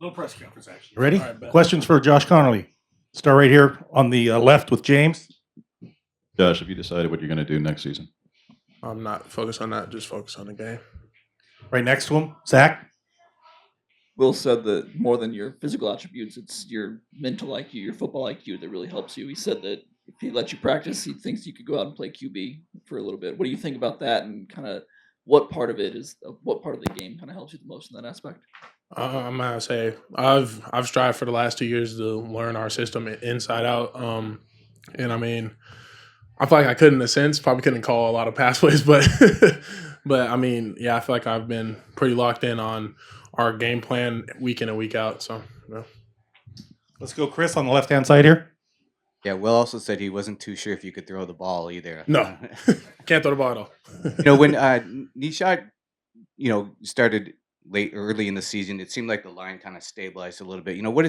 No press conference action. Ready? All right, bet. Questions for Josh Conerly. Start right here on the left with James. Josh, have you decided what you're going to do next season? I'm not focused on that. Just focus on the game. Right next to him, Zach. Will said that more than your physical attributes, it's your mental IQ, your football IQ that really helps you. He said that if he let you practice, he thinks you could go out and play QB for a little bit. What do you think about that, and kind of what part of the game kind of helps you the most in that aspect? I'm gonna say I've strived for the last 2 years to learn our system inside out. And I mean, I feel like I could in a sense, probably couldn't call a lot of pass plays, but but I mean, yeah, I feel like I've been pretty locked in on our game plan week in and week out. So yeah. Let's go, Chris, on the left-hand side here. Yeah, Will also said he wasn't too sure if you could throw the ball either. No, can't throw the ball at all. When Nishad, started early in the season, it seemed like the line kind of stabilized a little bit. What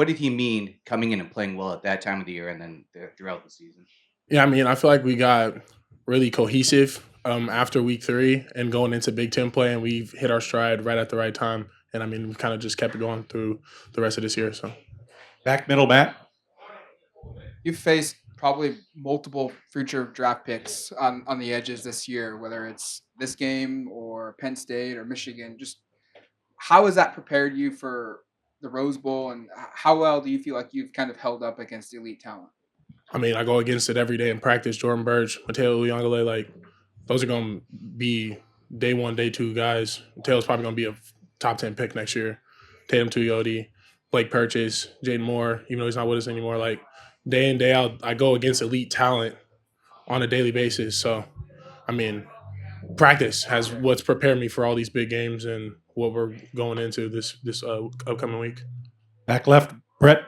did he mean coming in and playing well at that time of the year and then throughout the season? Yeah, I mean, I feel like we got really cohesive after week 3 and going into Big Ten play, and we've hit our stride right at the right time. And I mean, we kind of just kept it going through the rest of this year. So Back middle, Matt. You've faced probably multiple future draft picks on the edges this year, whether it's this game or Penn State or Michigan. Just how has that prepared you for the Rose Bowl, and how well do you feel like you've kind of held up against elite talent? I mean, I go against it every day in practice. Jordan Burch, Mateo Uyangale, like those are going to be day 1, day 2 guys. Mateo's probably going to be a top 10 pick next year. Tatum Tuyoti, Blake Purchase, Jaden Moore, even though he's not with us anymore. Like day in, day out, I go against elite talent on a daily basis. So, I mean, practice has what's prepared me for all these big games and what we're going into this upcoming week. Back left, Brett.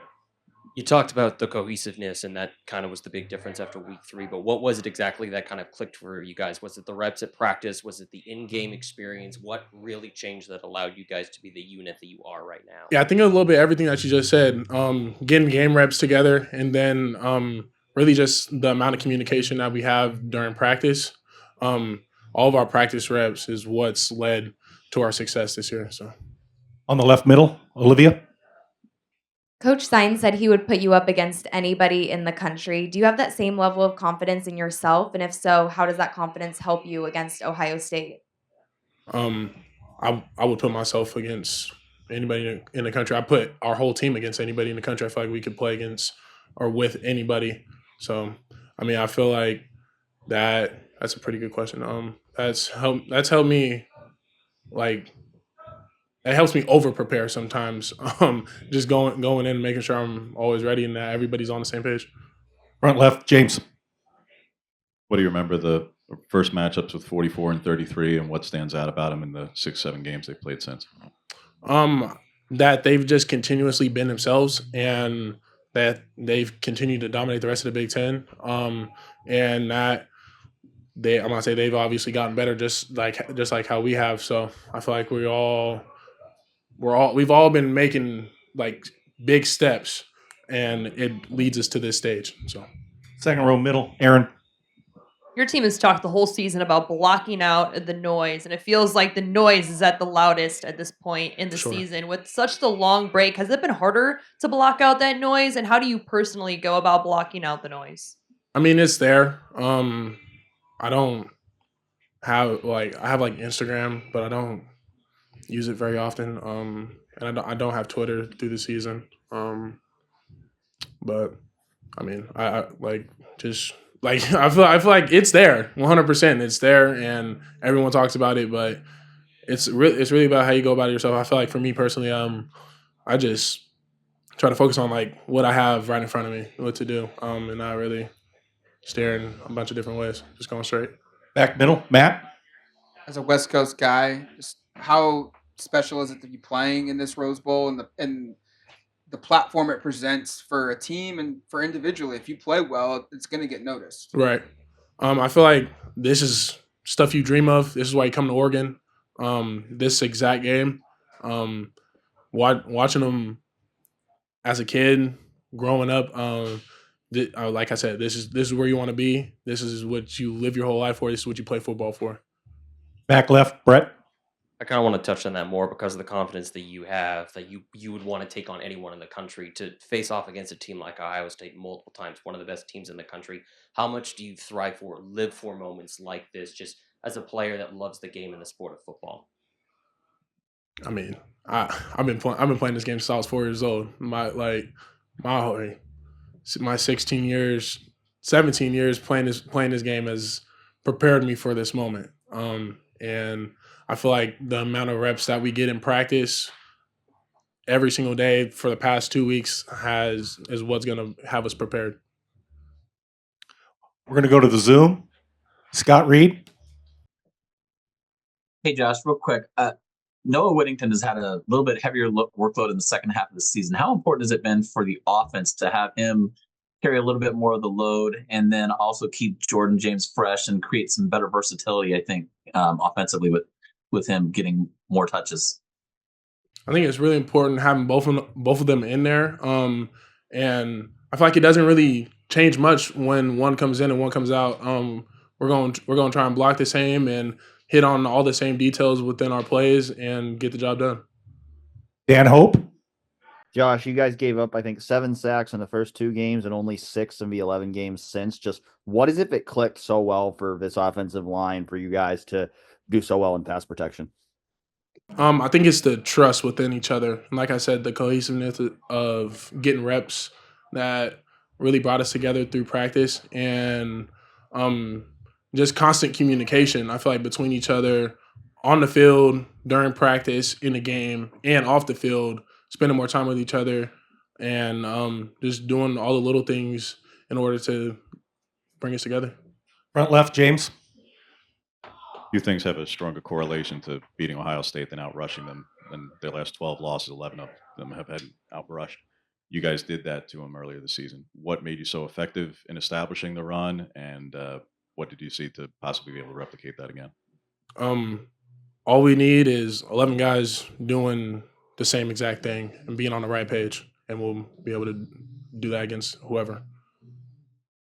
You talked about the cohesiveness, and that kind of was the big difference after week 3. But what was it exactly that kind of clicked for you guys? Was it the reps at practice? Was it the in-game experience? What really changed that allowed you guys to be the unit that you are right now? Yeah, I think a little bit everything that you just said. Getting game reps together, and then really just the amount of communication that we have during practice. All of our practice reps is what's led to our success this year. So, On the left middle, Olivia. Coach Sines said he would put you up against anybody in the country. Do you have that same level of confidence in yourself? And if so, how does that confidence help you against Ohio State? I would put myself against anybody in the country. I put our whole team against anybody in the country. I feel like we could play against or with anybody. So, I mean, I feel like that's a pretty good question. That's helped me, like, it helps me over prepare sometimes. Just going in and making sure I'm always ready and that everybody's on the same page. Front left, James. What do you remember the first matchups with 44 and 33, and what stands out about them in the 6-7 games they've played since? That they've just continuously been themselves, and that they've continued to dominate the rest of the Big Ten. And that I'm gonna say they've obviously gotten better, just like how we have. So I feel like we've all been making like big steps, and it leads us to this stage. So Second row, middle, Aaron. Your team has talked the whole season about blocking out the noise, and it feels like the noise is at the loudest at this point in the season. With such the long break, has it been harder to block out that noise, and how do you personally go about blocking out the noise? I mean, it's there. I don't have I have Instagram, but I don't use it very often. And I don't have Twitter through the season. But I mean, I I feel like it's there, 100%. It's there, and everyone talks about it. But it's really about how you go about it yourself. I feel like for me personally, I just try to focus on like what I have right in front of me, what to do, and not really staring a bunch of different ways, just going straight. Back middle, Matt. As a West Coast guy, just how special is it to be playing in this Rose Bowl and the platform it presents for a team and for individually? If you play well, it's going to get noticed. Right. I feel like this is stuff you dream of. This is why you come to Oregon. This exact game. Watching them as a kid, growing up. Like I said, this is where you want to be. This is what you live your whole life for. This is what you play football for. Back left, Brett. I kind of want to touch on that more because of the confidence that you have, that you would want to take on anyone in the country to face off against a team like Ohio State multiple times, one of the best teams in the country. How much do you thrive for, live for moments like this, just as a player that loves the game and the sport of football? I mean, I've been playing this game since I was 4 years old. My my 16 years, 17 years playing this game has prepared me for this moment. And I feel like the amount of reps that we get in practice every single day for the past 2 weeks is what's gonna have us prepared. We're going to go to the Zoom. Scott Reed. Hey, Josh, real quick. Noah Whittington has had a little bit heavier workload in the second half of the season. How important has it been for the offense to have him carry a little bit more of the load and then also keep Jordan James fresh and create some better versatility, I think, offensively with him getting more touches? I think it's really important having both of them in there. And I feel like it doesn't really change much when one comes in and one comes out. We're going to try and block the same and hit on all the same details within our plays and get the job done. Dan Hope. Josh, you guys gave up, I think, 7 sacks in the first 2 games and only 6 in the 11 games since. Just what is it that clicked so well for this offensive line for you guys to do so well in pass protection? I think it's the trust within each other. And like I said, the cohesiveness of getting reps that really brought us together through practice and just constant communication. I feel like between each other on the field, during practice, in the game, and off the field, spending more time with each other and just doing all the little things in order to bring us together. Front left, James. Few things have a stronger correlation to beating Ohio State than outrushing them. In their last 12 losses, 11 of them have had outrushed. You guys did that to them earlier this season. What made you so effective in establishing the run, and what did you see to possibly be able to replicate that again? All we need is 11 guys doing the same exact thing and being on the right page, and we'll be able to do that against whoever.